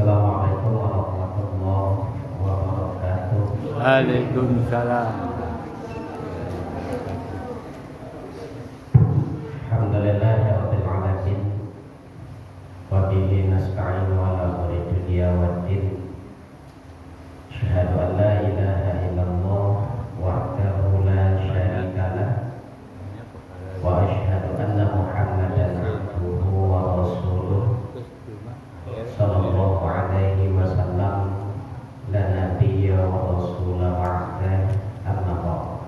Assalamualaikum warahmatullahi wabarakatuh. Waalaikumsalam. Alhamdulillahirabbil alamin. Wa bihi nasta'inu ala umuri dunya waddin. Asyhadu an la ilaha illallah wahdahu la syarika lah. Wa asyhadu anna Muhammadan abduhu wa rasuluh. Sallallahu alaihi wasallam la nabiyya wa rasulah ba'da amma ba'd.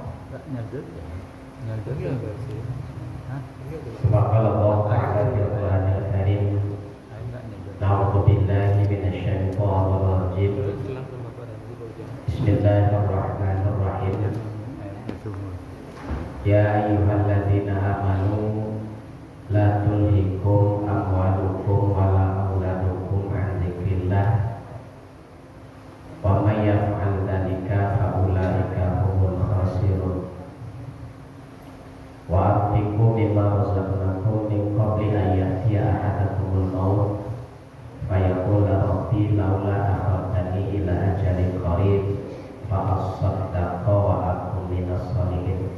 Subhanallah ta'ala fil Qur'anil Karim. Na'udzu billahi minasyaitonir rajim. Bismillahirrahmanirrahim. Ya ayyuhalladzina amanu la tulhikum amwalukum wala auladukum an dzikrillah. Wa may yaf'al dzalika fa ulaika humul khasirun. Wa anfiqu mimma razaqnakum min qabli an ya'tiya ahadakumul maut fa yaqula rabbi laula akhartani ila ajalin qarib fa asaddaqa wa akun minas shalihin.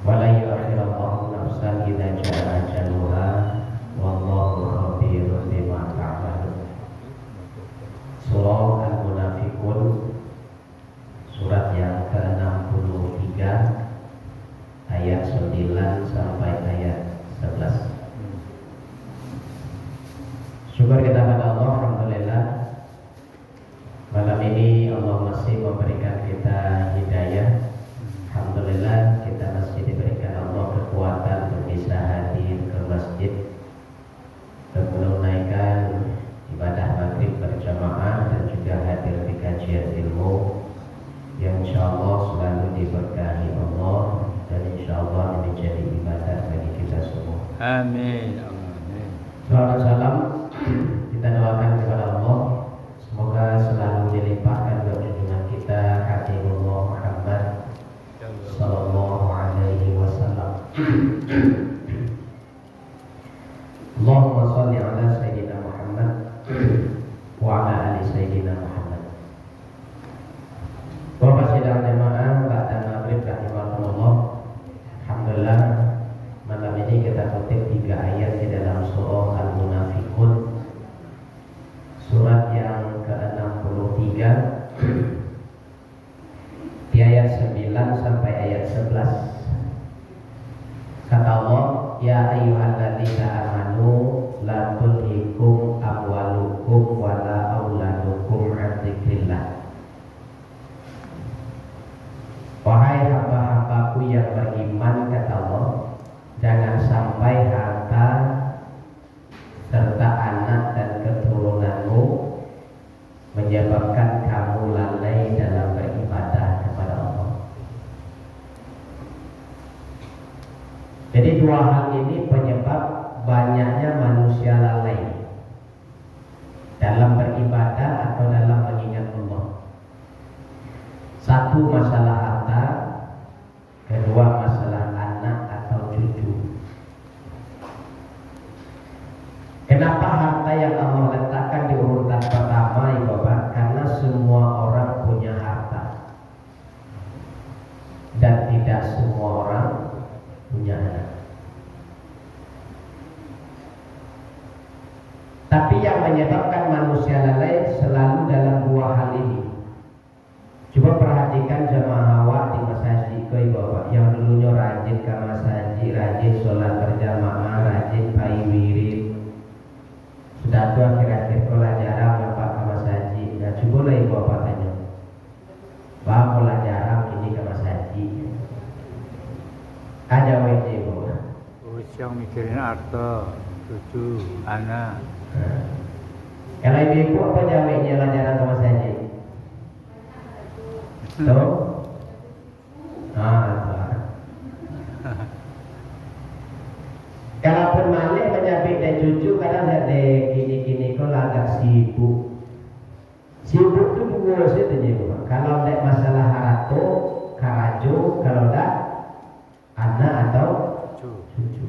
Wa la yu'akhirallahu nafsan idza jaa ajaluha wallahu khabirun bima ta'malun. Surah Al-Munafiqun, surat yang ke-63 ayat 9 sampai ayat 11. Syukur kita pada Allah, alhamdulillah. Malam ini Allah masih memberikan kita hidayah. Alhamdulillah kita masih diberikan Allah kekuatan untuk bisa hadir ke masjid untuk menunaikan ibadah maghrib berjamaah dan juga hadir di kajian ilmu yang insyaallah selalu diberkahi Allah. Dan insyaallah ini menjadi ibadah bagi kita semua. Amin. Salam salam kita doakan kepada Allah, semoga selalu dilimpahkan doa junjungan kita Habibullah Muhammad sallallahu alaihi wasallam. Allahumma shalli ala sayyidina Muhammad wa ala ali sayyidina Muhammad. Bapak sidang jemaah ba'da maghrib rahimakumullah. Alhamdulillah, malam ini kita kutip 3 ayat di dalam surah Al-Munafiqun, surat yang ke-63, di ayat 9 sampai ayat 11. Kata Allah, ya ayyuhalladzina amanu la tulhikum amwalukum wala auladukum an dzikrillah. Wahai hamba-hambaku yang beriman, kata Allah, jangan sampai harta serta anak dan keturunanmu menyebabkan kamu lalai dalam beribadah kepada Allah. Jadi 2 hal ini penyebab banyaknya manusia lalai dalam beribadah atau dalam mengingat Allah. 1 masalah harta, kedua masalah anak atau cucu. Kenapa harta yang Allah letakkan di urutan pertama, ya Bapak? Karena semua orang punya harta dan tidak semua orang punya anak. Tapi yang menyebabkan manusia lalai selalu dalam 2 hal ini. Coba perhatikan jemaah awak di masjid koi Bapak, yang dulunya rajin ke masjid, rajin sholat berjamaah, rajin pai wirid. Sudah tua kira-kira kalau jarang Bapak ke masjid. Nah, coba lah ibu Bapak tanya, Bapak kalau jarang ini ke masjid, ada wajib ibu. Yang mikirin harta, cucu, anak. Kalau ibu apa jawabnya lah jarang ke masjid? Tuh, kalaupun malih menyabit dan cucu kadang ada gini-gini kok agak sibuk. Sibuk tuh dua sih tuh. Kalau ada masalah harato, karajo, kalau ada anak atau cucu.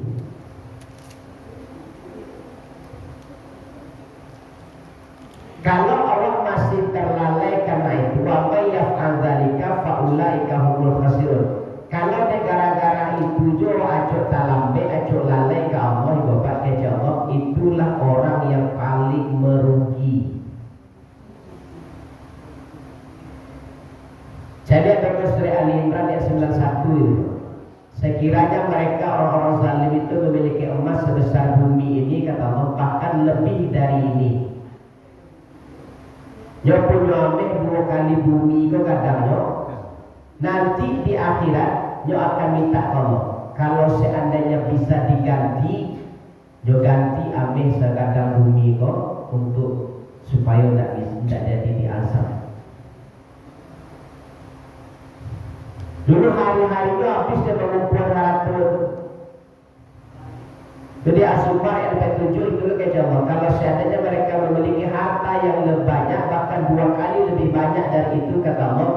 Kalau Allah masih terlalai karena itu, wa may yaf'al dzalika fa ulaika humul khasirun. Kalau gara-gara itu jo ajo talambe ajo lalai ke Allah bapak ke Allah, itulah orang yang paling merugi. Jadi ada surah Ali Imran ayat 91 itu. Sekiranya mereka orang-orang zalim itu memiliki emas sebesar bumi ini, kata Allah, bahkan lebih dari ini. Yo punya ameh 2 kali bumi kok kadang yo. Nanti di akhirat yo akan minta Allah. Kalau seandainya bisa diganti, yo ganti ameh sekadang bumi kok untuk supaya tidak jadi diazab. Dulu hari-hari itu habis dia mengumpul harta. Jadi asumar yang ke-7 itu kejauhan. Kalau seandainya mereka memiliki harta yang lebih banyak, bahkan 2 kali lebih banyak dari itu, kata Allah,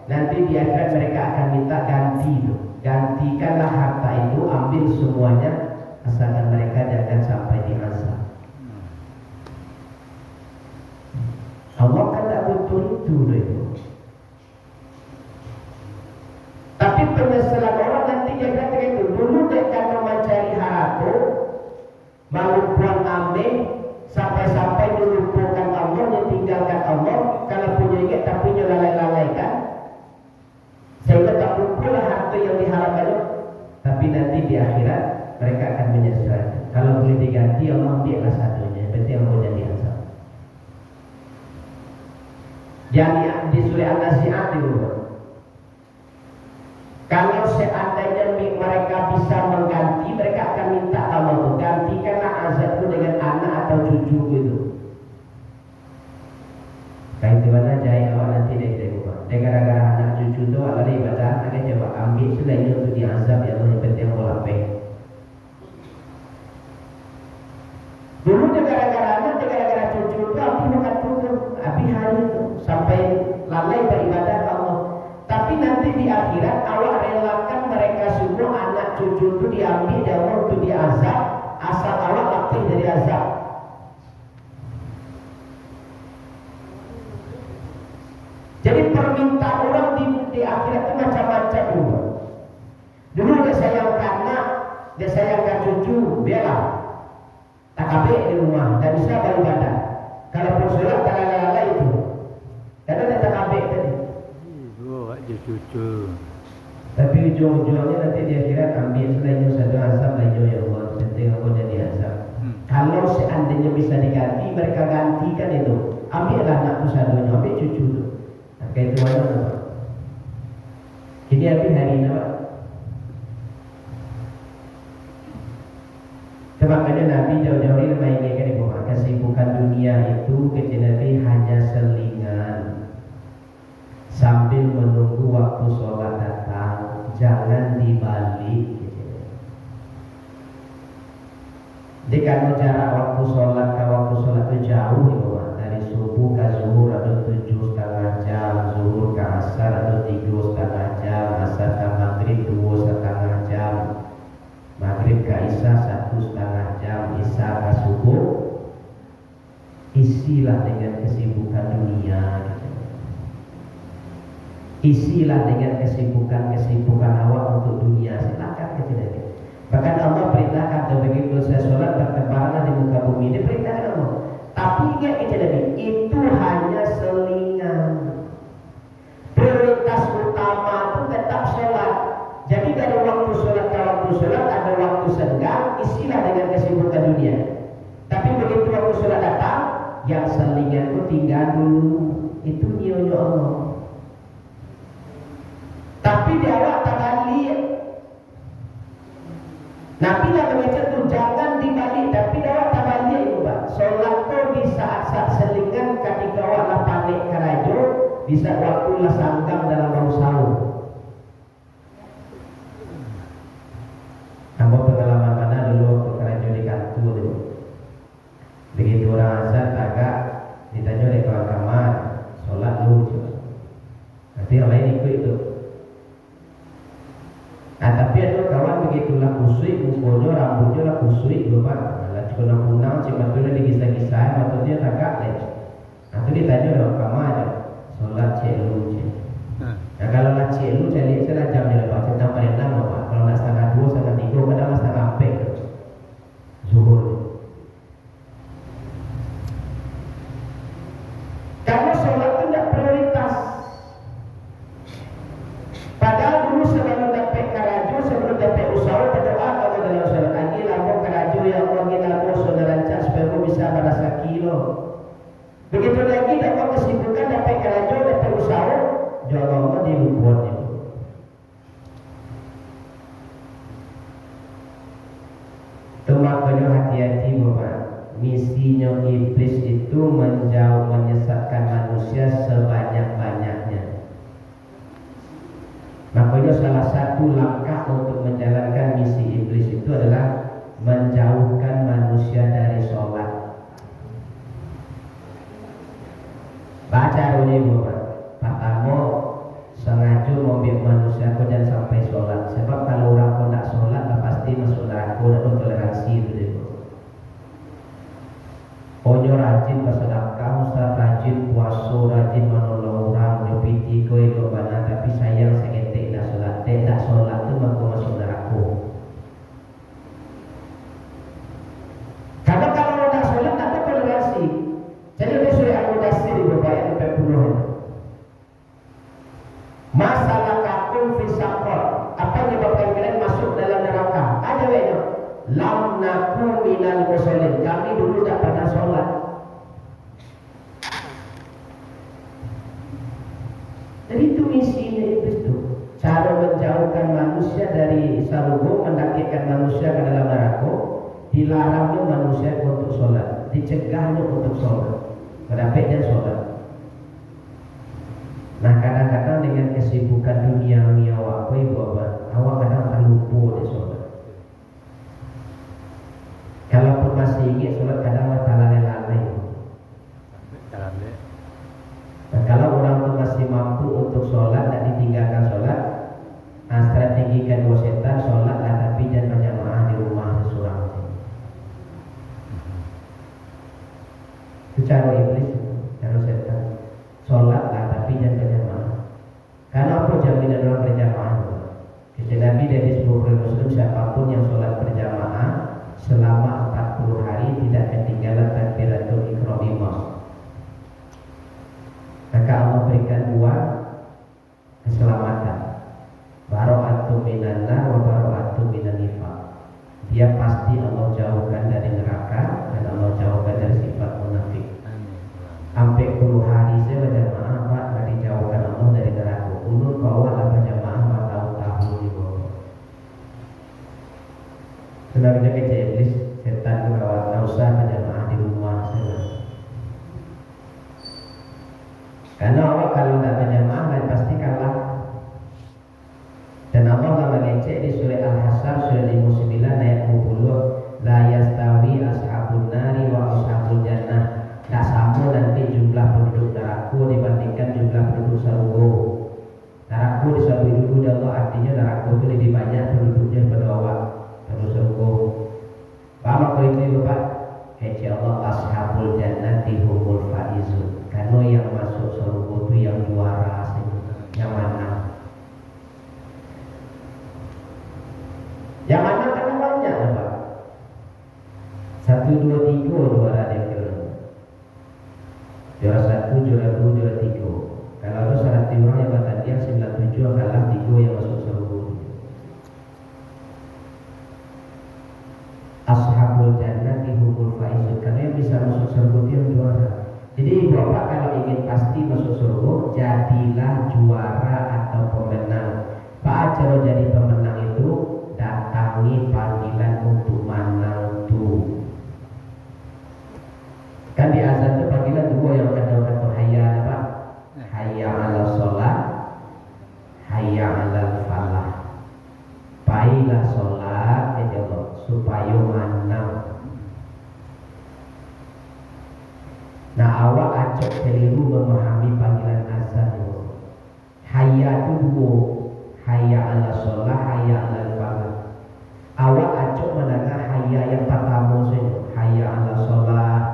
nanti di akhirat mereka akan minta ganti itu. Gantikanlah harta itu, ambil semuanya, asalkan mereka jangan sampai diazab. Allah kan tak butuh itu. Tapi penyesalan orang nanti dia kata itu. Dulu dia karena mencari harta, mengumpulkan ameh, sampai-sampai melupakan Allah, ditinggalkan Allah. Kalau punya ingat tapi lalai-lalaikan, sehingga tak kumpullah harta yang diharapkan. Tapi nanti di akhirat mereka akan menyesal. Kalau boleh diganti, Allah ambillah satunya. Berarti Allah jadi azab. Jadi di surah An-Nazi'at itu, kalau seandainya mereka bisa mengganti, mereka akan minta Allah, gantikanlah azabku dengan anak atau cucu itu. Kayak gimana jahit awak nanti dia tengok. Dan gara-gara anak cucu itu awak lari ibadah, akan coba ambil selainnya untuk diazab yang lebih penting Allah pay. Dulu dia gara-gara anak, dia gara-gara cucu itu, api makan turun, api hari itu sampai lalai beribadah ke Allah. Tapi nanti di akhirat Allah relakan mereka semua anak cucu itu diambil dari Allah untuk diazab, asal Allah latih dari azab. Jadi permintaan orang di akhirat itu macam-macam. Dulu dia sayangkan anak, dia sayangkan cucu, biarlah tak kabeh di rumah, tak bisa beribadah. Kalau sholat tak lalai itu, karena dia tak kabeh tadi. Dia cucu. Tapi ujung-ujungnya nanti di akhirat ambil selainnya satu azab, lainnya ya Allah, penting aku jadi azab. Kalau seandainya bisa diganti, mereka gantikan itu. Ambillah anakku satunya, ambil cucu itu. Kayak itu mana? Ini habis hari ini, Pak. Makanya Nabi jauh-jauh ini mainkan ibu, kesibukan dunia itu kecil Nabi hanya selingan. Sambil menunggu waktu sholat datang, jangan dibalik. Jadi kalau jarak waktu sholat ke waktu sholat itu jauh, dari subuh ke zuhur ada 7,5 jam, zuhur ke asar ada 3,5 jam, asar ke maghrib 2,5 jam, maghrib ke isya 1,5 jam, isya ke subuh. Isilah dengan kesibukan dunia. Isilah dengan kesibukan awak untuk dunia. Silakan kecil-kecil. Bahkan Allah perintahkan begitu saya sholat bertebaranlah di muka bumi. Dia perintahkan Allah. Tapi ingat kecil-kecil, itu hanya selingan. Prioritas utama itu tetap sholat. Jadi dari waktu sholat ke waktu sholat ada waktu senggang. Isilah dengan kesibukan dunia. Tapi begitu waktu sholat datang, yang selingan itu tinggal dulu. Itu nyonya Allah. Tapi di awal tak balik. Nabi nak baca tu jangan dibalik. Tapi di awal tak balik itu, Pak. Solat tu di saat-saat selingan ketika awak lah panik kerajo, di saat waktu lah sanggang dalam bau sahur. Kamu pengalaman mana dulu waktu kerajo di kantor itu? Begitu orang azan agak ditanya di keluar kamar, solat lu. Nanti orang lain ikut itu. Nah, tapi ada kawan begitulah kusui, mukanya, rambutnya lah kusui, bapak. Lah cuma punang, cuma tu lah digisah-gisah, matanya agak leh. Nah, Karena sholat itu tidak prioritas. Padahal dulu sebelum dapat karaju, sebelum dapat usaha, berdoa kalau dalam sholat lagi lalu karaju yang lagi lalu saudara cak supaya aku bisa merasa kilo. Begitu lagi dapat kesibukan dapat karaju, dapat usaha, jolongnya di hubungannya. Itu makanya hati-hati Bapak. Misinya iblis itu menyesatkan manusia sebanyak-banyaknya. Makanya salah satu langkah untuk menjalankan misi iblis itu adalah menjauhkan manusia dari sholat. Baca ini Bapak. Pertama, sengaja membiak manusia kau jangan sampai sholat. Sebab kalau orang kau tak sholat, pasti masuk neraka dan toleransi itu. Onyo rajin bersedekah, ustaz rajin puasa, rajin menolong orang, nyupiti kowe kok mana, tapi sayang seketik tak sholat. Tak sholat tu maka masuk neraka. Karena kalau tak sholat tak ada toleransi. Jadi ini surah Al-Mudaththir Bapak ayat 40. Masalah kakum fi saqar. Apa yang menyebabkan kalian masuk dalam neraka? Ada banyak. Lam naku minal musallin. Kami dulu tak pernah sholat. Jadi itu misinya iblis itu. Cara menjauhkan manusia dari sarunggo, mendakikkan manusia ke dalam neraka, dilarangnya manusia untuk sholat, dicegahnya untuk sholat. Kenapa dia sholat? Nah kadang-kadang dengan kesibukan duniawi awak, awak kadang terlupa di sholat. Kalaupun masih ingat sholat kadang tak lalai-lalai. Nah, kalau orang itu masih mampu untuk sholat dan ditinggalkan sholat, strategi kedua setan sholat lah tapi jangan berjamaah di rumah seorang. Itu cara iblis, cara setan. Sholat lah tapi jangan berjamaah. Karena apa jaminan orang berjamaah? Kata Nabi dari sebuah Muslim, siapapun yang sholat berjamaah selama 40 hari tidak ketinggalan takbiratul ihram. Maka Allah berikan dua keselamatan, bara'atun minan nar wa bara'atun minan nifaq. Dia pasti Allah jauhkan dari neraka dan Allah jauhkan dari sifat munafik. Sampai 10 hari saya berjamaah Pak, nggak dijauhkan Allah dari neraka. Ulun bawa lah berjamaah 4 tahun di bawah. Sebenarnya kecil iblis, setan itu kawan, nggak usah berjamaah di rumah saya. Karena Allah kalau tidak berjamaah dan pasti kalah. Dan Allah telah mengecek di surah Al-Hasyr surah 59 ayat 20, la yastawi ashabun nari wa ashabul jannah. Tak sama nanti jumlah penduduk neraka dibandingkan jumlah penduduk surga. Neraka di surga dulu Allah, artinya neraka itu lebih banyak penduduknya daripada awak penduduk surga. Paham apa itu Bapak? Kecil Allah ashabul jannati humul faizun. Karena yang masuk surga itu yang juara, yang mana? Yang mana kan banyak Pak. 1, 2, 3 juara dia kira. Juara 1, juara 2, juara 3. Kalau ada syarat orang yang batal dia 97 kalah 3 yang masuk surga. Ashabul jannati humul faizun. Karena yang bisa masuk surga itu yang juara. Jadi Bapak kalau ingin pasti masuk surga, jadilah juara atau pemenang. Pak cara jadi pemenang itu datangi panggilan untuk manang tu. Kan di azan itu panggilan 2 yang kata hayya apa? Hayya 'ala sholat, hayya 'ala falah. Baiklah sholat ya Allah supaya manang. Nah awak acok keliru memahami panggilan azan itu. Hayya itu 2, hayya 'ala sholat, hayya 'ala falah. Awak acok mendengar hayya yang pertama saja, hayya 'ala sholat,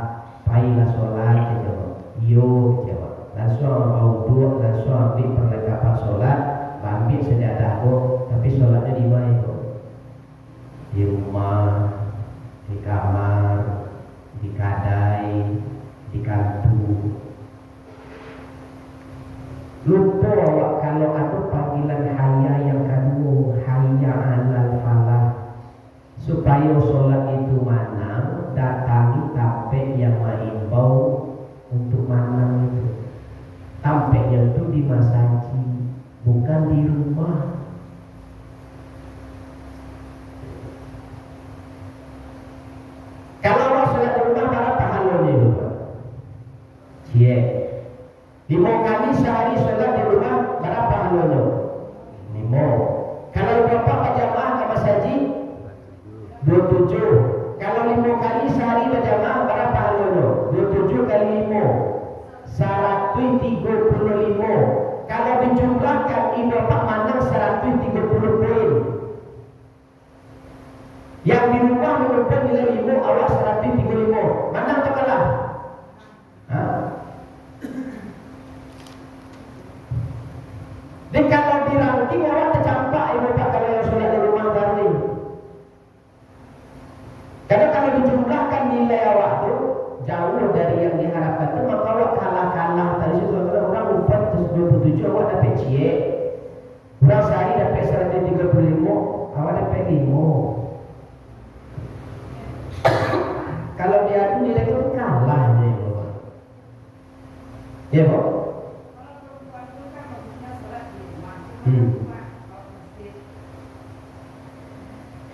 baiklah sholat ya Allah. Yo jawab. Langsung wudhu, langsung ambil perlengkapan sholat, ambil sejadah tapi sholatnya di mana itu? Di rumah, di kamar, di kadai, di kantu. kalau ada panggilan hayya yang kedua, hayya alal falah, supaya sholat itu manang, datangi tampek yang mengimbau untuk manang itu. Tampeknya itu di masjid, bukan di rumah. Kalau orang sholat di rumah, berapa pahalanya itu? Cie, 5 kali sehari sholat di rumah, berapa pahalanya? 5. Kalau berapa berjamaah ke masjid? 27. Kalau 5 kali sehari berjamaah, berapa pahalanya? 27 kali 5, 135. Kalau dijumlahkan ini Bapak manang 130 poin. Yang di rumah mengumpul nilai 5, awas 135. Mana atau kalah? Dan kalau dirangking orang tercampak Bapak kalau yang sholat di rumah tadi. Karena kalau dijumlahkan nilai awak tu jauh dari yang diharapkan tu, maka awak kalah tadi situ orang umpat 27 awak dapat cie. Orang sehari dapat 135, awak dapat 5. Kalau dia tu nilai itu kalah je. Ya, Pak?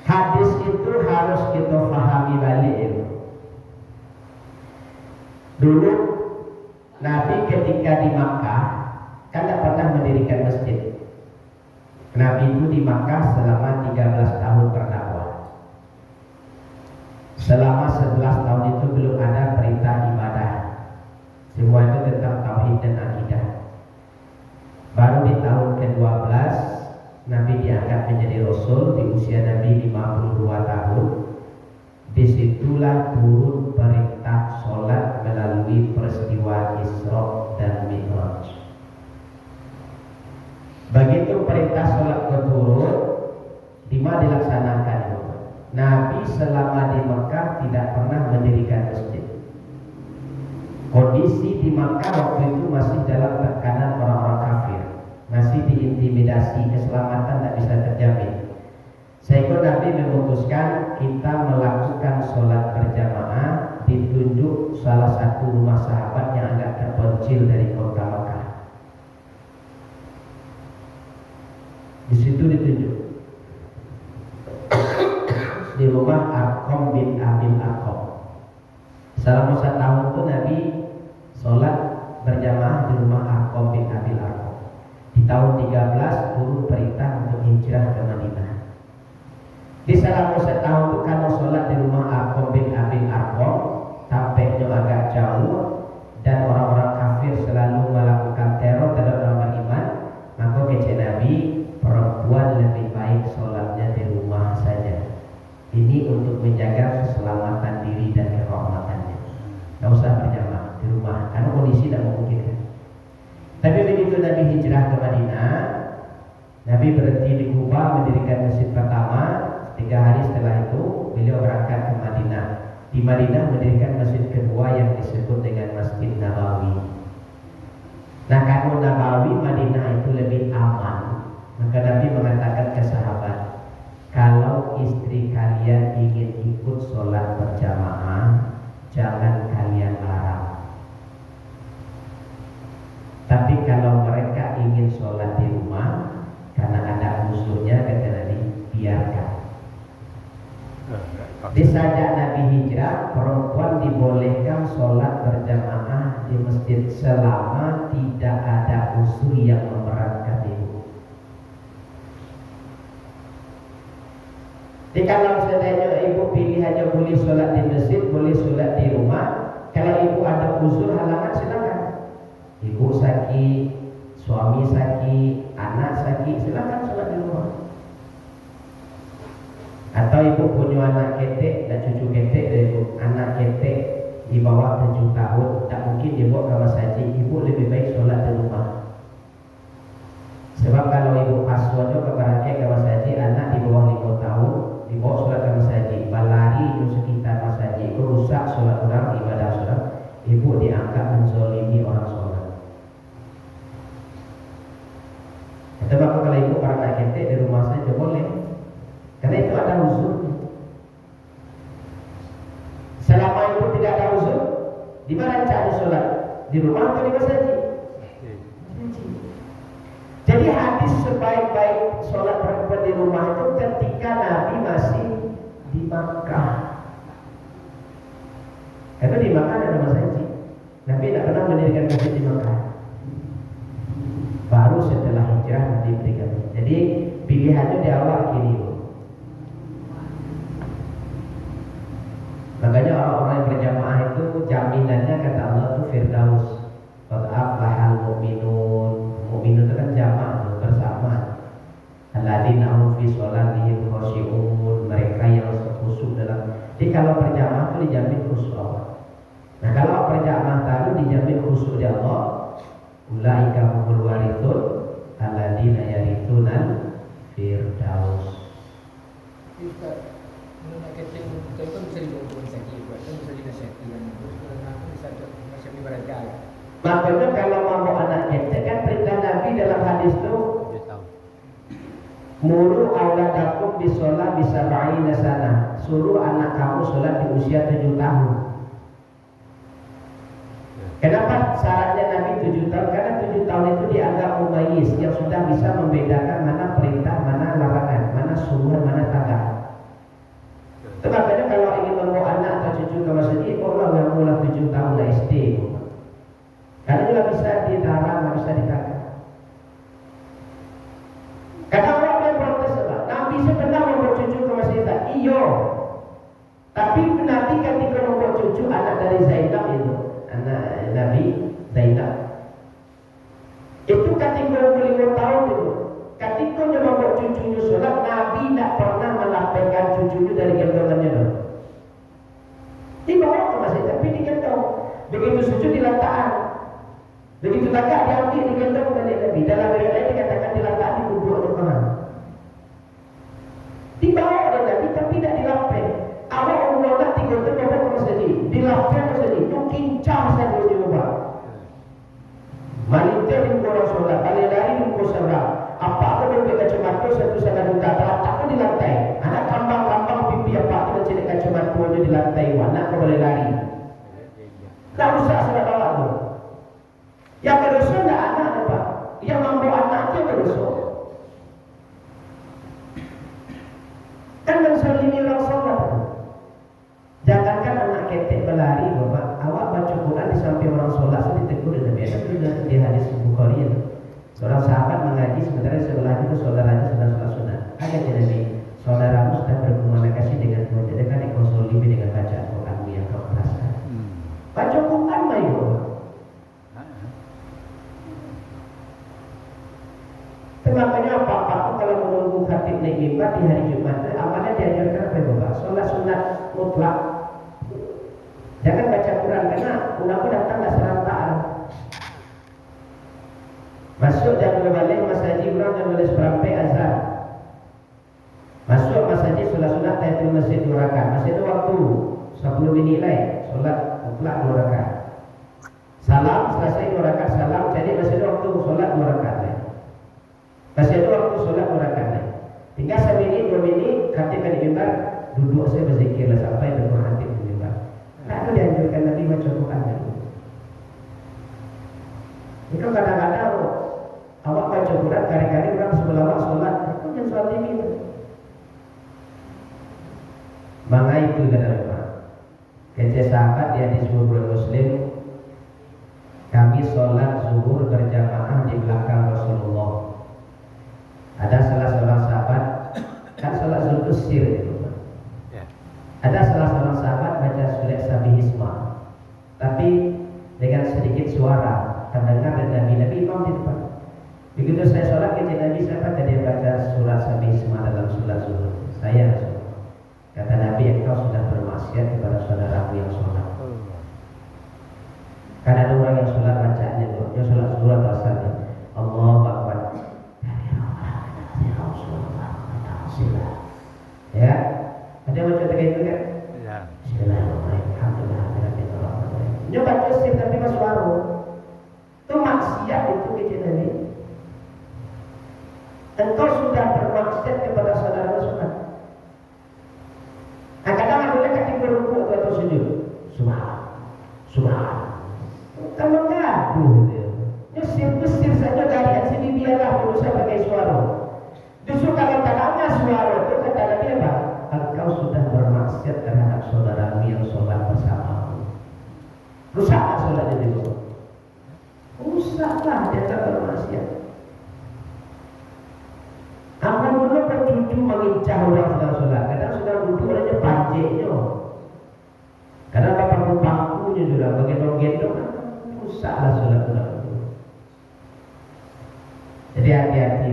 Hadis itu harus kita fahami balik ya. Dulu Nabi ketika di Makkah kan tidak pernah mendirikan masjid. Nabi itu di Makkah selama 13 tahun berdakwah. Selama 11 tahun itu belum ada perintah ibadah. Semua itu tentang tauhid dan akidah. Baru di tahun ke-12 Nabi diangkat menjadi Rasul di usia Nabi 52 tahun. Disitulah turun perintah sholat melalui peristiwa Isra dan Mi'raj. Begitu perintah sholat turun, di mana dilaksanakan? Nabi selama di Mekah tidak pernah mendirikan masjid. Kondisi di Mekah waktu itu masih dalam tekanan orang-orang kafir, masih diintimidasi, keselamatan tidak bisa terjamin. Sehingga Nabi memutuskan kita melakukan sholat berjamaah, ditunjuk salah satu rumah sahabat yang agak terpencil dari kota Mekah. Di situ ditunjuk di rumah Arqam bin Abil Arqam. Selama 1 tahun itu Nabi sholat berjamaah di rumah Arqam bin Abil Arqam. Di tahun 13 turun perintah untuk hijrah ke Madinah. Di selama 1 tahun itu kalau sholat di rumah Arqam bin Abil Arqam, tampaknya agak jauh dan orang-orang kafir selalu melakukan teror terhadap orang beriman. Maka kata Nabi, perempuan lebih baik sholatnya di rumah saja. Ini untuk menjaga keselamatan diri dan kehormatannya. Tidak usah berjamaah di rumah karena kondisi tidak memungkinkan. Tapi begitu Nabi hijrah ke Madinah, Nabi berhenti di Kuba mendirikan masjid pertama. 3 hari setelah itu beliau berangkat ke Madinah. Di Madinah mendirikan masjid kedua yang disebut dengan Masjid Nabawi. Nah, karena Nabawi Madinah itu lebih aman, maka Nabi mengatakan ke sahabat, kalau istri kalian ingin ikut sholat berjamaah, jangan kalian larang. Tapi kalau mereka ingin sholat di rumah, karena ada musuhnya, kata Nabi, biarkan. Di sajak Nabi hijrah, perempuan dibolehkan sholat berjamaah di masjid selama tidak ada unsur yang memberatkan ibu. Jadi kalau seandainya ibu pilihannya boleh sholat di masjid, boleh sholat di rumah. Kalau ibu ada unsur halangan, silakan. Ibu sakit, suami sakit, anak sakit, silakan sholat di rumah. Atau ibu punya anak ketek dan cucu ketek, ibu anak ketek di bawah 7 tahun, tak mungkin dibawa ke masjid. Ibu lebih baik sholat di rumah. Sebab kalau ibu asuhnya ke barangnya ke masjid, anak di bawah 5 tahun dibawa sholat ke masjid, balari di sekitar masjid, itu rusak sholat orang, ibadah sholat. Ibu dianggap menzolimi orang sholat. Di mana caranya sholat? Di rumah atau di masjid? Jadi hadis sebaik-baik sholat perempuan di rumah itu ketika Nabi masih di Makkah. Karena di Makkah ada masjid. Nabi tidak pernah mendirikan masjid di Makkah. Baru setelah hijrah Nabi berikan. Jadi pilihannya di awal kiri. Makanya orang-orang yang berjamaah itu jaminannya kata Allah itu Firdaus. Qad aflahal mu'minun. Mu'minun itu kan jamaah bersama. Alladzina hum fi sholatihim khashi'un, mereka yang khusyuk dalam. Jadi kalau berjamaah itu dijamin khusyuk Allah. Nah kalau berjamaah tadi dijamin khusyuk di Allah. Ulaika humul warithun alladzina yarithunal firdaus. Marketing itu kan bisa dibawa ke sakit, kan bisa dinasihati kan. Terus kalau aku bisa masih ibarat jalan. Makanya kalau mau anak ketek kan perintah Nabi dalam hadis itu muru auladakum bisolat bisa ba'ina sana. Suruh anak kamu sholat di usia 7 tahun. Kenapa syaratnya Nabi 7 tahun? Karena 7 tahun itu dianggap mumayyiz yang sudah bisa membedakan mana perintah, mana larangan, mana sunnah, mana taat. Itu makanya kalau ingin membawa anak atau cucu ke masjid, Allah yang mulai 7 tahun SD. Karena juga bisa dilarang, bisa ditahan. Karena orang yang protes apa? Nabi sebenarnya membawa cucu ke masjid. Iyo. Tapi Nabi ketika membawa cucu anak dari Zainab itu, anak Nabi Zainab, itu ketika 25 tahun itu, ketika dia membawa cucunya sholat, Nabi tidak pernah melapaikan cucunya dari gendongannya dong. Dibawa ke masjid tapi digendong. Begitu sujud diletakkan. Begitu tagak diambil digendong balik Nabi. Dalam riwayat dikatakan diletakkan di kubur depan. Dibawa oleh Nabi tapi tidak dilapai. Awak umur 3 tahun bawa ke masjid. Dilapai ke masjid. Itu kincang saya boleh diubah. Malita di orang sholat, balik lari di kubur seberang. Apa aku boleh kacamata satu salah duta terletakkan di lantai. Anak kambang-kambang pipi apa aku mencari kacamata di lantai. Anak aku boleh lari. Tak usah sudah bawa tu. Yang berdosa tidak anak apa? Yang membawa anak dia berdosa. Kan menzalimi orang sholat. Jangankan anak ketek berlari, bapak. Awak baca Quran di samping orang sholat itu ditegur dan biasa itu di hadis Bukhari itu. Seorang sahabat mengaji sementara sebelah itu saudaranya sedang sholat sunat. Ada Nabi, saudaramu sedang berkomunikasi dengan Tuhan. Jadi kan dikonsolimi dengan bacaan Quranmu yang kau keraskan. Baca Quran mayu. Makanya apa-apa kalau menunggu khatib naik mimbar di hari Jumat, amalnya diajarkan apa Bapak? Sholat sunat mutlak. Jangan baca Quran karena undang-undang datang nggak serentak. Masuk jam 2 balik masjid kurang jam 12 seperempat azan. Masuk masjid sholat sunat tahiyatul masjid 2 rakaat. Masih ada waktu 10 minit lagi sholat mutlak 2 rakaat. Salam selesai 2 rakaat salam, jadi masih ada waktu sholat 2 rakaat lagi. Masih ada waktu sholat 2 rakaat lagi. Tinggal 1 minit 2 minit khatib di mimbar duduk saya berzikirlah sampai dengar khatib di mimbar. Tak ada dianjurkan Nabi baca Quran dulu. Itu kadang-kadang awak baca Quran kali-kali orang sebelah awak sholat, aku jangan sholat ini. Maka itu kata Bapak. Kece sahabat di hadis Bukhari Muslim, kami sholat zuhur berjamaah di belakang Rasulullah. Ada salah seorang sahabat kan sholat zuhur sir itu. Ada salah seorang sahabat baca surat Sabihisma, tapi dengan sedikit suara terdengar dari Nabi imam di depan. Begitu saya sholat ke Nabi, siapa tadi baca surat Sabihisma dalam sholat zuhur? Saya Rasulullah. Kata Nabi, engkau sudah bermaksiat kepada saudaraku yang sholat. Karena ada orang yang sholat bacaannya, yang sholat zuhur atau asar, Allahu Akbar. Ya, ada baca kayak itu kan? Ya. Bismillahirrahmanirrahim. Alhamdulillah. Dia baca sir tapi masuk warung. Itu maksiat itu kecil ini. Engkau sudah bermaksiat kepada saudara sholat. Nah, kadang ada ketika berrukuk atau sujud, subhan. tambah gaduh dia. Nyusir saja kalian sini biarlah berusaha pakai suara. Justru kalau tanahnya suara itu kata Nabi apa? Engkau sudah bermaksiat terhadap saudaramu yang sholat bersamamu. Rusaklah sholat itu. Rusaklah dia tak bermaksiat. Apa dulu bercucu mengincah orang sedang sholat. Kadang sudah duduk orangnya panciknya. Kadang pangku-pangkunya sudah begendong-gendong. Rusaklah sholat itu. Jadi hati-hati.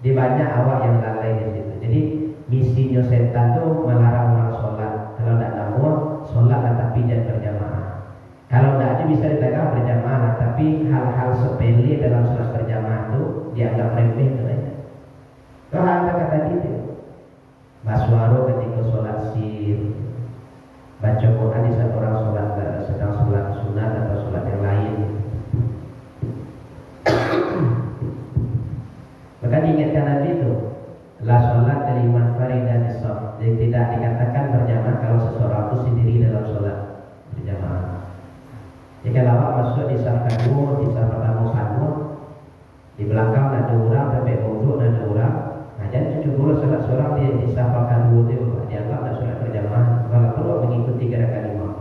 Di banyak awak yang lalai di situ. Jadi misinya setan tuh melarang orang sholat. Kalau tidak namun sholatlah tapi jangan berjamaah. Kalau tidak aja bisa ditegang berjamaah, tapi hal-hal sepele dalam sholat berjamaah itu dianggap remeh katanya. Kalau ada kata gitu, Baswaro ketika sholat sir, baca Quran di saat orang sholat sedang sholat sunat atau sholat yang lain. Maka diingatkan Nabi itu, la sholat dari man faridan nisab. Jadi tidak dikatakan berjamaah kalau seseorang itu sendiri dalam sholat berjamaah. Jika lawak masuk di saf kedua, di saf pertama kanun, di belakang ada orang, sampai ujung ada orang. Nah, jadi cukup sholat seorang di saf kedua itu dianggap tidak sholat berjamaah. Kalau perlu mengikuti gerakan imam.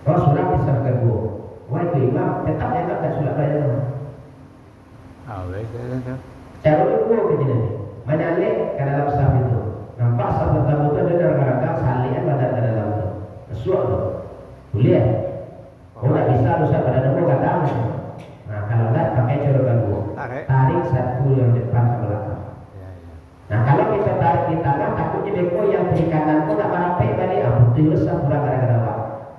Kalau seorang di saf kedua, wah itu imam tetap dianggap tidak sholat berjamaah. Cara itu kejadian ini. Menyalip ke dalam saf itu. Nampak saf pertama itu ada ragam salian pada dalam itu. Kesuak itu. Boleh. Oh tak bisa rusak pada nombor kadang. Nah kalau tak pakai cara kedua. Tarik satu yang depan ke belakang. Nah kalau kita tarik di tengah takutnya beko yang di kanan pun tak merapai balik. Betul sah kurang gara-gara apa?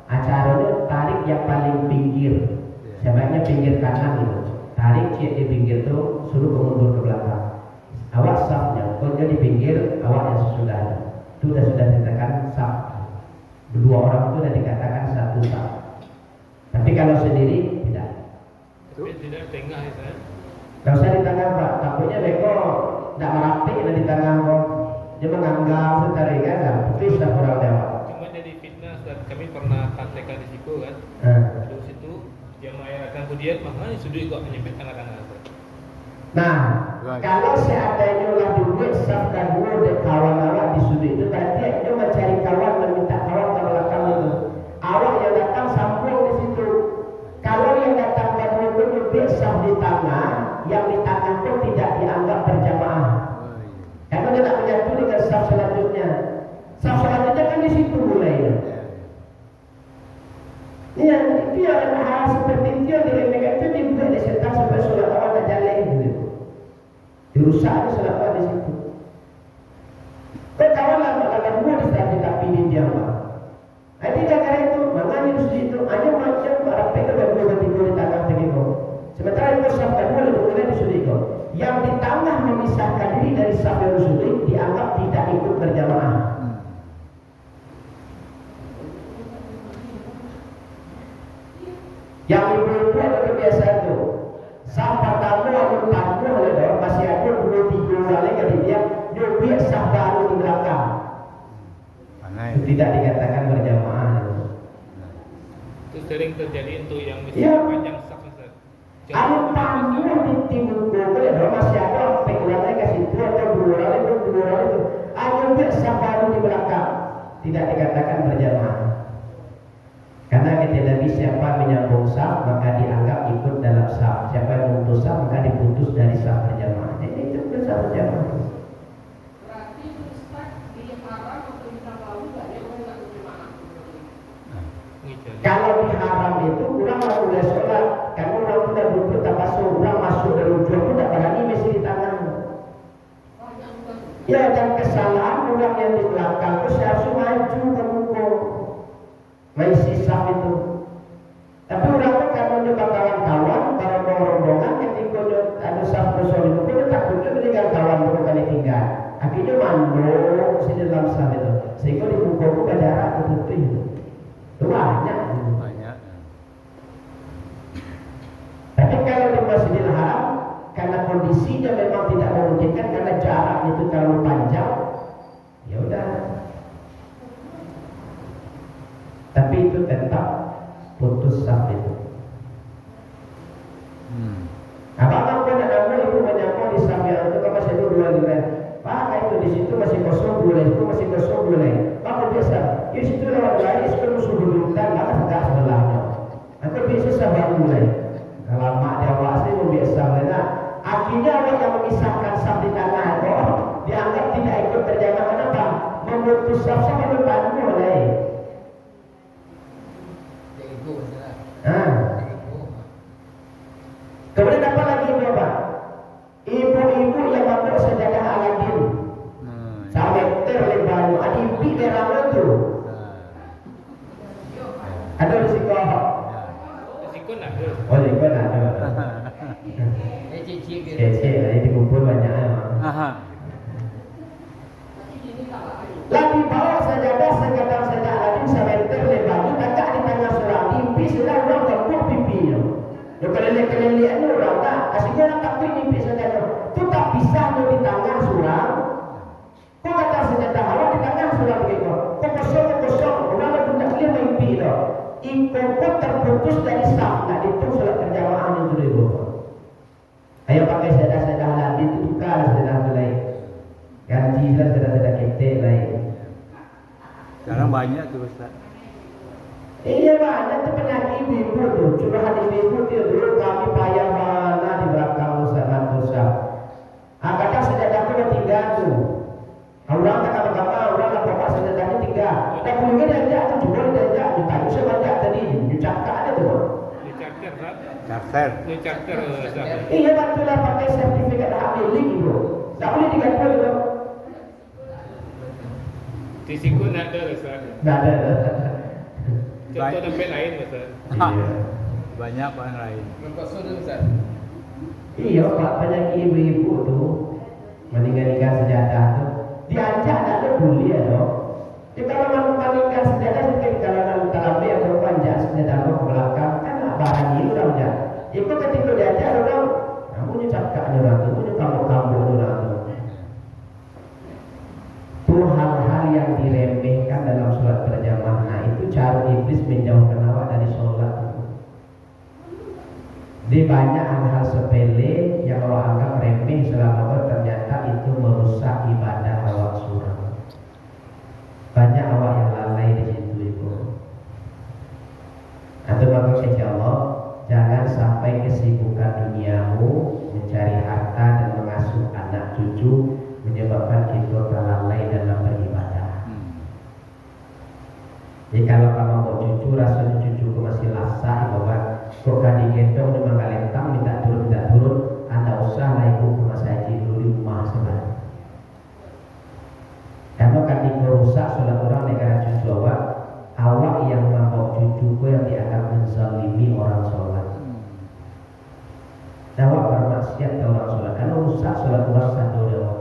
Acaranya tarik yang paling pinggir. Sebaiknya pinggir kanan itu. Tarik cik di pinggir tu, suruh mundur ke belakang. Awak safnya, kau di pinggir, awak yang sesudahnya. Itu sudah dikatakan saf. Dua orang itu sudah dikatakan satu saf. Tapi kalau sendiri tidak. Tapi tidak tengah ya saya. Kalau saya di tengah Pak, takutnya beko tidak merapi dan di tengah kok. Dia menganggap setara kan, itu sudah kurang lewat. Cuma jadi fitnah, Ustaz. Kami pernah praktekkan di situ kan. Di situ yang mengatakan kemudian makanya sudah kok menyebut anak-anak. Nah, kalau seandainya lah duit saf kedua dan kawan-kawan di sudut itu berarti itu mencari kawan dan minta kawan ke belakang itu. Awak yang datang sambung di situ. Kalau yang datang kedua itu duit saf di tengah, yang di tengah itu tidak dianggap berjamaah. Karena dia tak menyatu dengan saf selanjutnya. Saf selanjutnya kan di situ mulai. Ya, itu yang hal seperti itu yang diremehkan itu dibuat di setan sampai sholat awal tak jalan gitu. Dirusak sholat awal di situ. Kau kawan lah dua di saat kita pilih dia mah. Jadi gara itu, makanya di situ hanya macam para pekerja dua ketiga di tengah begitu. Sementara itu saf kedua lebih mulai di sudut. Yang di tengah memisahkan diri dari saf yang sudut dianggap tidak ikut berjamaah. Yang ibu-ibu ada kebiasaan itu. Saf pertama aku tangguh oleh masih ada 2-3 orang lagi di dia nyubik saf baru di belakang. Itu tidak dikatakan berjamaah. Itu sering terjadi untuk yang Ya. panjang saf Ustaz. Aku tangguh di timur boleh masih ada sampai orang lagi kasih itu atau 2 orang itu. Aku nyubik saf baru di belakang. Tidak dikatakan berjamaah. Karena kita Nabi siapa menyambung saf maka dianggap ikut dalam saf. Siapa yang memutus saf maka diputus dari saf berjamaah. Jadi itu saf berjamaah. Berarti Ustaz diharam atau ditabau enggak ya orang enggak berjamaah? Kalau diharam itu orang mau mulai sholat. Karena orang tidak duduk tak masuk. Orang masuk dari ujung itu tak berani mesti di tangan. Ya dan kesalahan orang yang di belakang itu seharusnya maju ke muka. Masih saf itu. Tapi orang itu karena juga kawan-kawan, para rombongan ketika ada saf bersolid itu dia takutnya dengan kawan bukan ditinggal. Akhirnya mandor di dalam saf itu. Sehingga di muka buka jarak tertutup itu. Itu banyak. Tapi kalau di Masjidil Haram, karena kondisinya memang tidak memungkinkan karena jaraknya itu terlalu panjang, ya udah. Tapi itu tetap putus saf itu. Abang pun ada ibu menyangkut di samping itu kan masih dua lima. Pak itu di situ masih kosong boleh, itu masih kosong boleh. Pak biasa, di situ lewat lari itu musuh dulutan, maka tidak sebelahnya. Aku biasa sabar mulai. Kalau mak dia wasi membiasa mana. Akhirnya orang yang memisahkan saf di tangan itu dianggap tidak ikut terjamaah. Kenapa? Memutus saf sampai depan mulai. Ego masalah. Ego. Kemudian apa lagi ibu apa? Ibu-ibu yang mampu sejadah Aladin sampai terlebar adipi merah itu ada risiko apa? Risiko nak ada. Oh risiko nak ada. Cik-cik dia. Cek ini dikumpul banyak lagi bawa sejadah Aladin sampai terlebar kakak di tengah surah mimpi sedang orang gempur pipinya. Kelele-kelelean orang tak asyiknya orang tak mimpi sejadah itu tak bisa di tangan surah. Kau kata sejadah Allah di tangan surah begitu. Kau kosong orang itu tak boleh mimpi itu. Ikut terputus dari saf nak ditung solat berjamaah yang dulu ibu. Ayo pakai sejadah Aladin itu tukar sejadah lain. Ganti sejadah ketek lain. Sekarang banyak tuh Ustaz. Iya banyak tu penyakit ibu tu. Curahan ibu dia dulu kami payah mana di belakang dosa. Kadang sejadah tu tiga tu. Orang tak apa-apa, orang nak bawa sejadah ni tiga. Dan kemudian dia tu juga dia ditanya sebanyak tadi. Dicakap ada tu. Charter tak? Charter. Ni charter Ustaz. Iya betul lah pakai sertifikat hak milik ibu. Tak boleh diganti tu. Risiko nak ada Ustaz. Tak ada. Contoh tempat lain Ustaz. Iya. Banyak orang lain. Mengkosong tu Ustaz. Iya pak penyakit ibu-ibu tu meninggalkan sejadah tu diajak tak ada boleh dong. Jadi kalau meninggalkan sejadah mungkin kalau dalam dia atau panjang sejadah ke belakang kan barang ini orang je. Itu ketika diajak orang, kamu ni cakap ni orang tu, ni kamu orang tu. Tu hal-hal yang diremehkan dalam solat berjamaah. Nah itu cara iblis menjauhkan awak dari solat itu. Di banyak hal-hal sepele yang awak anggap remeh selama ternyata itu merusak ibadah awak surah. Banyak awak yang lalai di situ itu. Atau maka insyaAllah jangan sampai kesibukan duniamu mencari harta dan mengasuh anak cucu menyebabkan kita terlalai dalam beribadah. Jadi kalau kamu mau cucu, rasanya cucuku masih lasak, bahwa kok kan digendong memang gak lentang, minta turun, anda usah lah ibu ke mas haji dulu di rumah sebelah. Karena kan rusak sholat orang negara cucu awak yang membawa cucuku yang dianggap menzalimi orang sholat. Awak bermaksiat ke orang sholat, karena rusak sholat orang satu orang.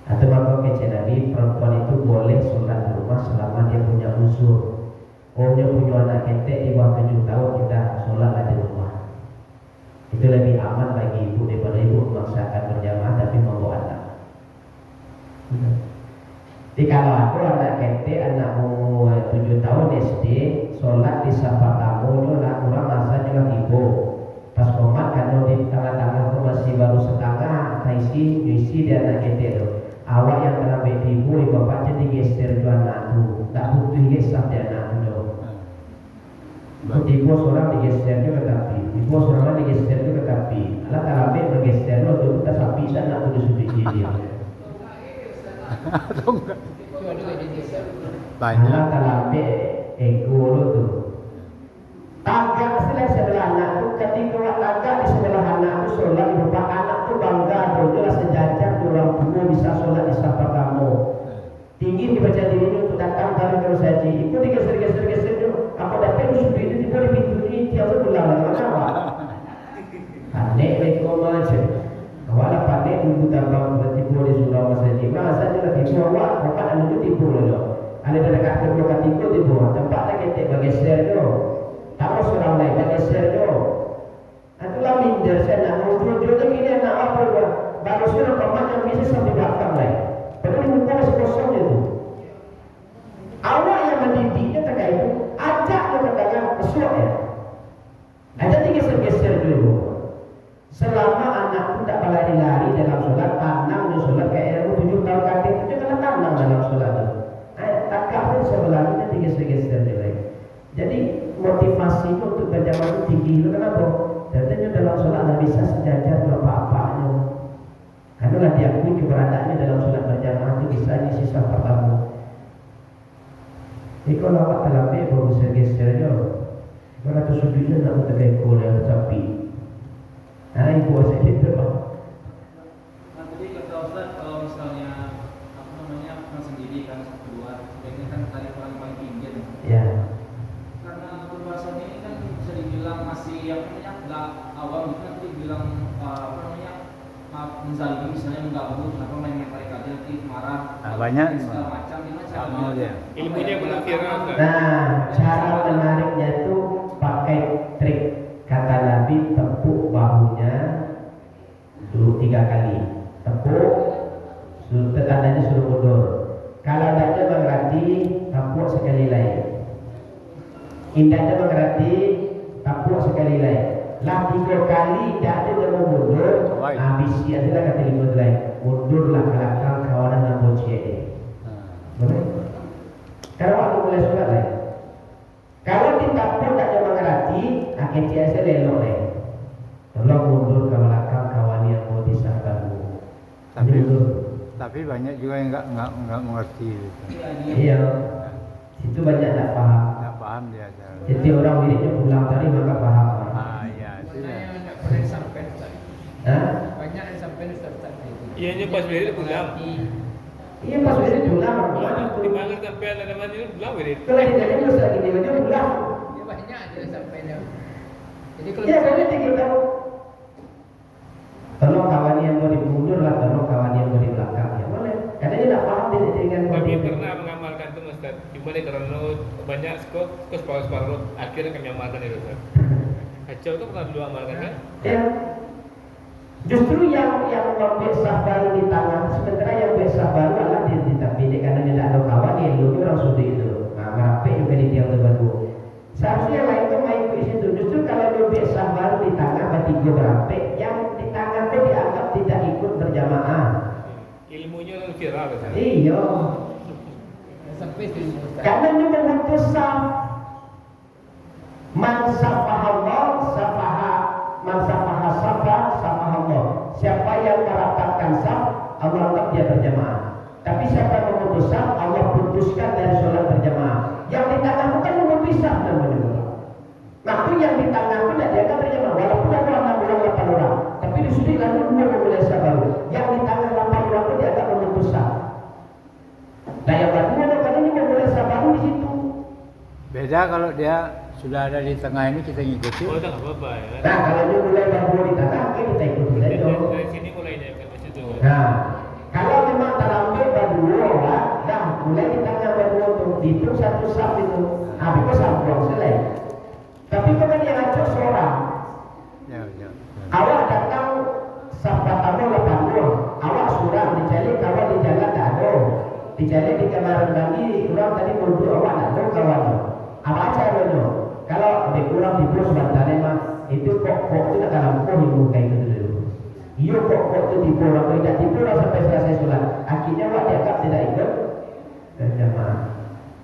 Atau maka kece Nabi perempuan itu boleh sholat di rumah selama dia punya uzur. Dia punya anak ketek di bawah 7 tahun kita sholatlah di rumah. Itu lebih aman bagi ibu daripada ibu memaksakan berjamaah tapi membawa anak. Jadi kalau aku anak ketek anak umur 7 tahun SD sholat di sampah tamu itu nak kurang masa juga ibu. Pas komat kalau di tengah-tengah itu masih baru setengah, isi dia anak ketek itu. Awak yang kena ibu bapak jadi geser tu anak tu, tak butuh geser dia anak tu. Ibu seorang digeser juga tapi, ibu seorang digeser juga tapi, alah kalau bergeser tu kita sapi sana tu disuruh dia. Itu ada jenis. Banyak. Alah kalau ego tu. Tagak sebelah anak tu, ketika awak tagak di sebelah anak tu solat di depan anak tu bangga tu, dia sejajar orang tua bisa solat di sampah kamu. Tinggi dibaca dirinya untuk datang kali terus haji. Ikut digeser tu, apa dapat usul itu tiba di pintu ni tiap bulan mana awak? Panik lekor macam. Awak dah panik tunggu tambang tiba di surau masa haji. Masa je lah tiba awak, dapat anu tu tiba lah. Ada dekat kedua tiba tiba, tempat tak ketek bergeser tu. Tahu surau lain bergeser tu. Itulah minder saya nak muncul tu ini nak apa buat? Baru surau paman yang bisa sampai belakang lain. Padahal muka masih kosong je tu. Awak yang mendidiknya terkait itu, ajak dia katakan estimasinya untuk berjamaah itu tinggi. Itu kenapa? Katanya dalam sholat tidak bisa sejajar bapak-bapaknya. Karena lah diakui keberadaannya dalam sholat berjamaah itu bisa ngisi saf pertama. Iko lawak terlambat baru geser-gesernya. Kalau tu sudutnya nak terlekor yang sapi. Nah, ibu saya gitu. Nah, tadi kata Ustaz kalau misalnya kan sendiri kan keluar, sebaiknya kan tarif paling tinggi. Ya. Karena perbahasan ini kan bisa dibilang masih nggak awam, itu kan dibilang menzalimi, misalnya menggabung atau main tarik aja nanti marah. Banyak segala macam ini tak mau dia. Ilmunya belum viral kan? Nah, cara menariknya itu pakai trik kata Nabi, tepuk bahunya dulu 3 kali. Tepuk, tandanya suruh mundur. Kalau tidak mengerti, tepuk sekali lagi. Indahnya mengerti, tepuk sekali lagi. Lah 3 kali tidak ada yang mau mundur. Habis adalah kata lima lain. Mundurlah ke belakang kawanan dan bocil. Boleh? Kalau waktu mulai surat lain. Kalau ditapuk tak ada mengerti, akhir biasa lelok lain. Tolong mundur ke belakang kawan yang mau disahkanmu. Tapi banyak juga yang enggak mengerti gitu. Iya. Situ banyak tak paham. Enggak paham dia. Jadi orang wiridnya pulang tadi maka paham. Iya, itu ya. Banyak yang sampai tadi. Hah? Banyak yang sampai Ustaz tadi. Iya, ini pas wirid pulang. Iya pas wirid pulang. Dipanggil sampai ada mana ini pulang wirid. Kalau tidak ada dosa gini dia pulang. Dia banyak aja yang sampai dia. Jadi kalau Ya boleh kita. Tolong kawan yang mau dimundur lah, tolong kawan yang mau di belakang ya boleh. Karena dia tak paham dia dengan Kami pernah mengamalkan itu Ustaz. Cuma dia karena banyak skop separuh akhirnya kami amalkan itu Ustaz. Kacau itu pernah dulu amalkan kan? Ya. Justru yang besar baru di tangan, sementara yang besar baru adalah di tapi karena dia tidak ada kawan dia dulu orang sudah itu. Nah, merapi juga di tiang terbaru. Seharusnya yang lain itu main ke situ. Justru kalau dia besar baru di tangan, berarti gue berapi. Yang di tangan itu dianggap tidak ikut berjamaah. Ilmunya kan viral Ustaz. Iya. sampai di Ustaz. Karena dia memutus saf. Man safahallah safaha, man safaha safahallah. Siapa yang merapatkan saf, Allah anggap dia berjamaah. Tapi siapa yang memutus saf, Allah putuskan dari sholat berjamaah. Yang di tengah bukan memutus saf namanya. Nah itu yang di tengah pun tidak dianggap berjamaah. Walaupun ada 6 orang 8 orang, tapi di sudut lalu 2 memulai saf baru. Yang di tengah 8 orang pun dianggap memutus saf. Nah yang baru karena ini memulai saf baru di situ. Beda kalau dia sudah ada di tengah ini kita ngikuti. Oh, tak apa-apa ya. Nah kalau dia mulai baru di tengah, kita ikuti saja. Dari sini mulainya kan di situ. Nah, kalau memang terambil berdua, dah mulai di tengah berdua tu, dihitung satu saf itu, habis itu sambung selesai. Tapi kalau yang ngatur seorang, Ya. awak datang saf pertama 80, awak surang dicari kawan di jalan tak ada, dicari di kamar mandi, orang tadi berdua awak tak ada kawan. Apa caranya? Kalau lebih kurang di bos sebentar memang itu kok itu tak dalam ibu kayak gitu dulu. Iya kok itu tipu orang tidak tipu orang sampai selesai sholat. Akhirnya awak dianggap tidak ikut berjamaah.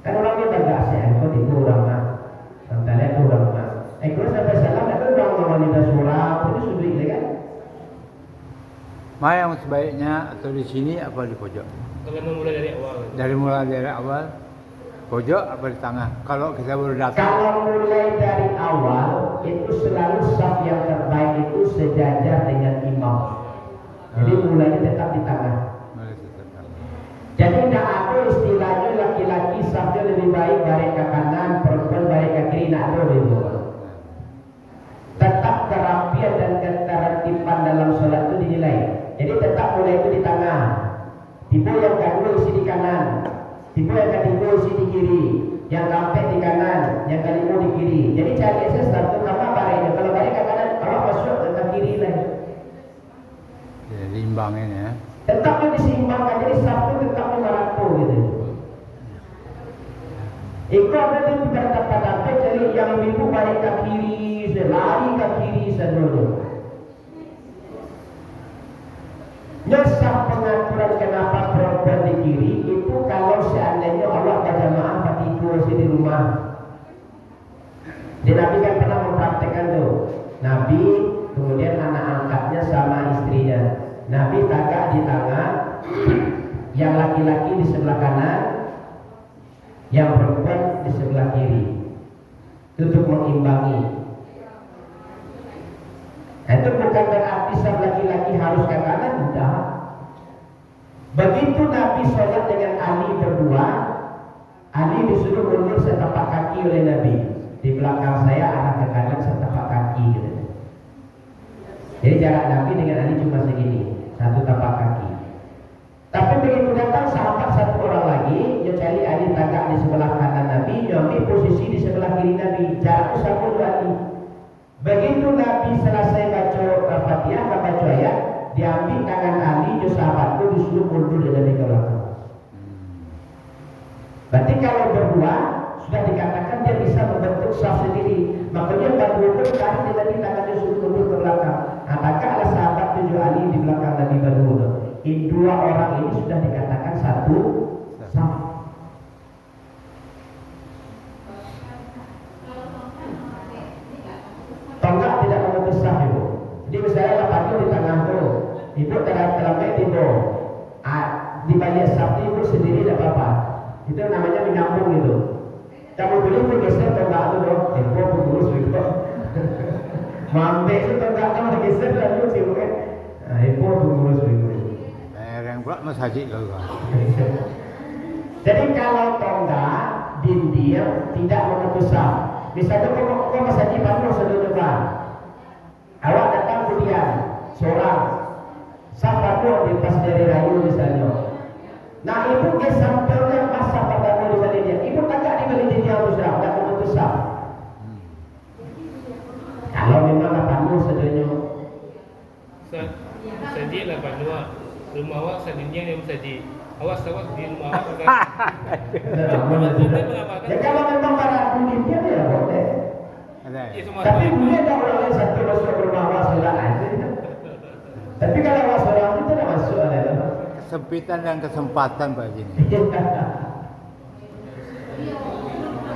Kan orang dia bangga sih, kok tipu orang mah. Sampai lihat orang mah. Kalau sampai salam ada orang wanita surah itu sudah ini kan? Mana yang sebaiknya atau di sini apa di pojok? Kalau memulai dari awal. Mulai dari awal pojok apa di tengah? Kalau kita baru datang. Kalau mulai dari awal itu selalu saf yang terbaik itu sejajar dengan imam. Jadi mulainya tetap di tengah. Jadi tidak ada istilahnya laki-laki safnya lebih baik balik ke kanan, perempuan balik ke kiri, tidak ada itu. Tetap kerapian dan ketertiban dalam sholat itu dinilai. Jadi tetap mulai itu di tengah. Tipe yang kedua isi di kanan. Tipe yang ketiga isi di kiri. Yang keempat di kanan, yang kelima di kiri. Jadi cari esas satu kamar baliknya. Kalau balik ke kanan, Allah masuk ke kiri lagi. Jadi imbangin ya. Tetapnya diseimbangkan, jadi satu tetapnya merata gitu. Ikut ada di tempat-tempat jadi yang ibu balik ke kiri, lari ke kiri seluruh. Nyesah pengaturan kenapa perempuan di kiri itu kalau seandainya Allah berjamaah bagi dua di rumah. Jadi Nabi kan pernah mempraktekkan tuh. Nabi kemudian anak angkatnya sama istrinya. Nabi tagak di tangan, yang laki-laki di sebelah kanan, yang perempuan di sebelah kiri. Itu untuk mengimbangi. Nah, itu bukan berarti sang laki-laki harus ke kanan, tidak. Begitu Nabi sholat dengan Ali berdua, Ali disuruh mundur setapak kaki oleh Nabi. Di belakang saya arah ke kanan setapak kaki gitu. Jadi jarak Nabi dengan Ali cuma segini, satu tapak kaki. Tapi begitu datang sahabat satu orang lagi, cari Ali tagak di sebelah kanan Nabi, ambil posisi di sebelah kiri Nabi, jarak sama dua Ali. Begitu Nabi selesai baca Al-Fatihah, baca ayat, diambil tangan Ali, sahabatku disuruh mundur dengan di belakang. Berarti kalau berdua sudah dikatakan dia bisa membentuk saf sendiri. Makanya berdua kan dengan di tangannya suruh mundur ke belakang. Apakah ada sahabat 7 Ali di belakang Nabi berdua? Ini dua orang ini sudah dikatakan satu saf. Tonggak tidak memutus saf ibu. Jadi misalnya lapannya di tengah tuh, ibu terlambat ibu, di balik saf ibu sendiri tidak apa-apa. Itu namanya menyambung gitu. Kamu boleh bergeser tonggak itu dong, ibu pengurus ibu. Mampe itu tonggak kamu bergeser lalu ibu kan, ibu pengurus ibu. Yang pula Mas Haji kalau. Jadi kalau tonggak dindir tidak memutus saf. Misalnya kau Mas Haji Bandung sudah depan, awak datang kemudian seorang sahabatmu di pas dari rayu misalnya. Nah ibu dia sampelnya masa pertama di balik dia, ibu tagak di balik dia harus tidak memutus saf. Kalau memang dapanmu sedunia. Saji lah Bandung. Rumah awak sadinya yang saji. Awas di rumah awak kan. Ya kalau memang para kulitnya dia boleh. Tapi boleh tak orang lain satu masuk ke rumah awak sudah aja. Tapi kalau awak seorang itu tidak masuk ada. Kesempitan dan kesempatan Pak Jini.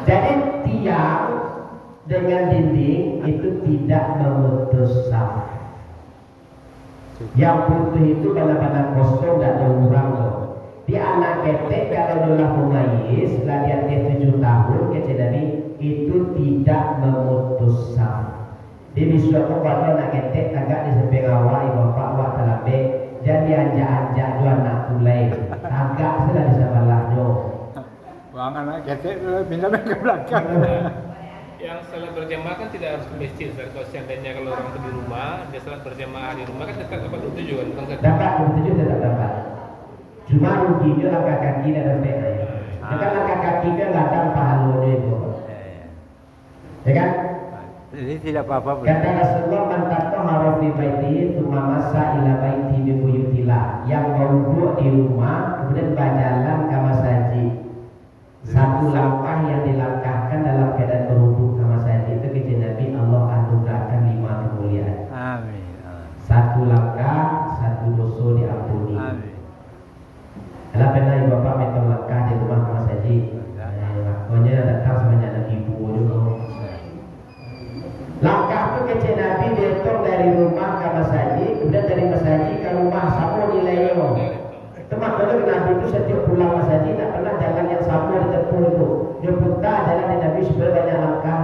Jadi tiang dengan dinding itu tidak memutus saf. Yang putih itu benar-benar kosong, tidak ada orang loh. Di anak ketek kalau sudah mumayyiz, setelah dia 7 tahun, jadi itu tidak memutus saf. Di suatu waktu anak ketek agak di samping awak, ibu bapak awak terlambat, jadi anjak-anjak dua anak tulai, agak sudah di sebelahnya. Wang anak ketek pindah ke belakang. Yang salat berjamaah kan tidak harus ke masjid. Kalau seandainya kalau orang itu di rumah, dia salat berjamaah di rumah kan tetap dapat 27 kan, bukan Dapat 27 tetap dapat. Cuma ruginya langkah kaki dan pena. Ya kan langkah kaki kan ladang pahalanya itu. Ya kan? Jadi tidak apa-apa. Kata Rasulullah man tatahhara fi baitihi tsumma massa ila baiti bi buyutillah. Yang berwudu di rumah kemudian berjalan ke masjid. Satu langkah yang dilangkahkan dalam keadaan berwudu ke masjid itu kata Nabi Allah anugerahkan 5 kemuliaan. Amin. Satu langkah, satu dosa diampuni. Amin. Kalau pernah ibu bapak minta langkah di rumah ke masjid, makanya datang sebanyak anak ibu juga. Langkah itu kece Nabi dihitung dari rumah ke masjid, kemudian dari masjid ke rumah sama nilainya. Teman dulu Nabi itu setiap pulang masjid tak pernah jalan yang sama ditempuh itu. Dia putar jalan di Nabi sebenarnya banyak langkah.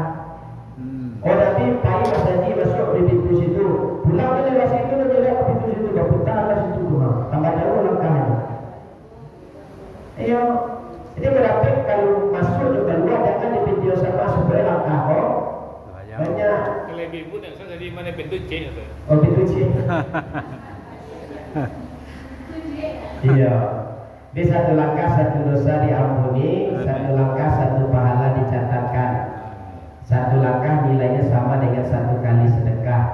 Oh Nabi pergi masjid masuk di pintu situ, pulang dari masjid itu dia lihat pintu situ, dia putar ke situ rumah. Tambah jauh langkahnya. Ayo, jadi berarti kalau masuk juga luar jangan di pintu sama sebenarnya langkah kok. Banyak. Kalau ibu nak saya di mana pintu C atau? Oh pintu C. Iya. Di satu langkah satu dosa diampuni, satu langkah satu pahala dicatatkan. Satu langkah nilainya sama dengan 1 kali sedekah.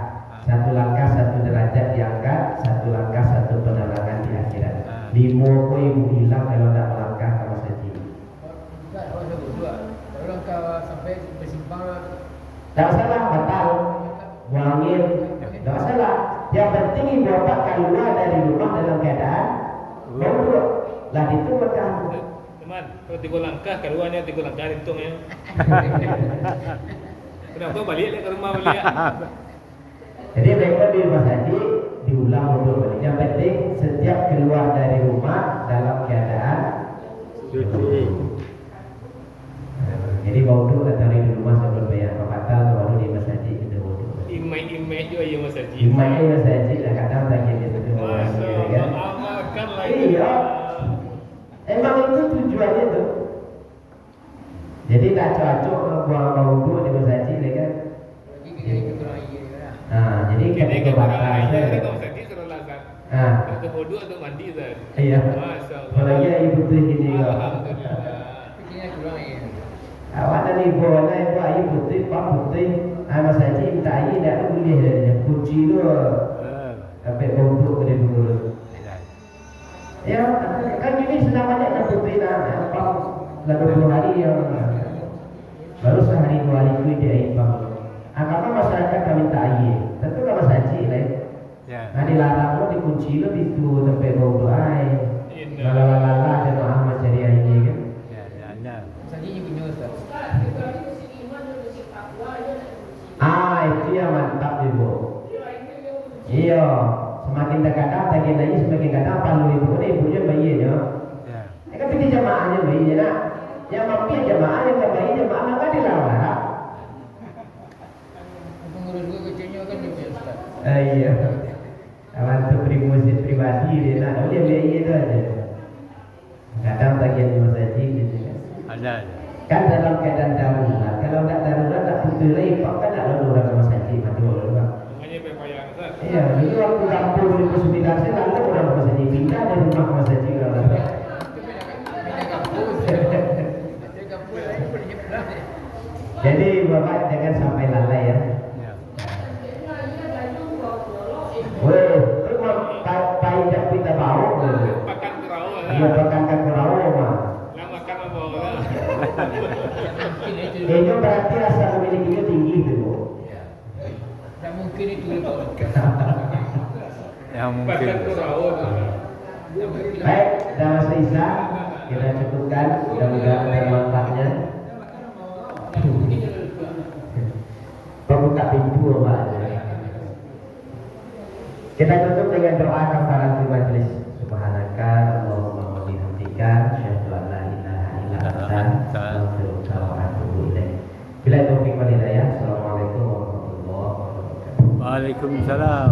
Satu langkah satu derajat diangkat, satu langkah satu penerangan di akhirat. 5 kau ibu hilang kalau tak melangkah ke masjid. Enggak, awak ada berdua. Kalau langkah sampai bersimpang Tak salah, batal. Buang angin. Tak salah. Yang penting ibu bapak keluar dari rumah dalam keadaan berwudu. Lah itu makan. Teman, kalau 3 langkah keluarnya 3 langkah hitung ya. Kenapa balik ke rumah balik? Jadi mereka di rumah haji diulang wudhu balik. Yang penting setiap keluar dari rumah dalam keadaan Cuci. Jadi wudhu atau di rumah sebelum bayar batal baru di masjid kita wudhu. Imai juga ya Mas Haji. Imai masjid dah kadang lagi dia tu Masya kan. Allah, amalkan lagi. Iya. Emang itu tujuannya tu. Jadi tak cocok buang wudhu di masjid kan. Lagi kita ikut orang iya kan. Nah, jadi Jadi ketika kalau batal orang saya. itu Mas Haji suruh lazat. Ah, Untuk wudu atau mandi Zat. iya. Masya Allah. Kalau iya ibu tu gini kau. Alhamdulillah. Fikirnya kurang iya. Awak dan ibu nak ibu ayu putih, pak putih. Masjid minta ayu dah boleh dah. Kunci tu sampai wudhu ke dulu. Ya, kan ini sudah banyak yang putih dah. Apa? Dah 20 hari yang baru sehari 2 hari itu dia impang. Kenapa masyarakat kami minta air? Tentu kalau saji lah. Ya. Nah dilarang pun dikunci lo itu sampai bau air. Lala jemaah mencari air ni kan. Ya, ya, ya. Saja ni punya Ustaz. Ustaz, kecuali musim iman dan musim takwa dia nak kunci. Itu yang mantap ibu. Dia ini dia kunci. Iya, semakin dekat tagih lagi semakin kadang palu ibu ni ibunya bayi je. Ya. Kan pergi jemaahnya bayi je nak. Yang mampir jemaah yang tak bayi jemaah nak dilarang. Pengurus gua kecilnya kan dia punya Ustaz. Iya. Kawan tu masjid pribadi dia nak dia bayi tu aja. Kadang bagian di masjid gitu kan. Ada. Kan dalam keadaan darurat. Kalau tak darurat tak putus lagi, pak kan tak lalu orang masjid betul kan. Makanya berpayang Zat. Iya, dulu waktu kampung 2009 saya lalu orang masjid pindah dari rumah masjid orang. Bina kampus. Dia kampus lain pun dia pernah. Jadi bapak jangan sampai lalai ya. Ya. Dia dia baju bawa nyolok. Weh, tu mah pai tak kita bau. Pakan kerau Dia Zat. pakai kurau mah. Lah makan apa Zat. Mungkin itu. Itu berarti rasa memilikinya tinggi tu. Bu. Tak mungkin itu dia bawa. Yang mungkin. Pakan kerau Zat. Baik, dah masa Isa kita cukupkan. Mudah-mudahan ada manfaatnya. Pembuka pintu Pak. Kita tutup dengan doa kafaratul majlis. Subhanaka Allahumma wa bihamdika asyhadu an la ilaha illa anta astaghfiruka wa atubu ilaik. Bila taufik wal hidayah. Assalamualaikum warahmatullahi wabarakatuh. Waalaikumsalam.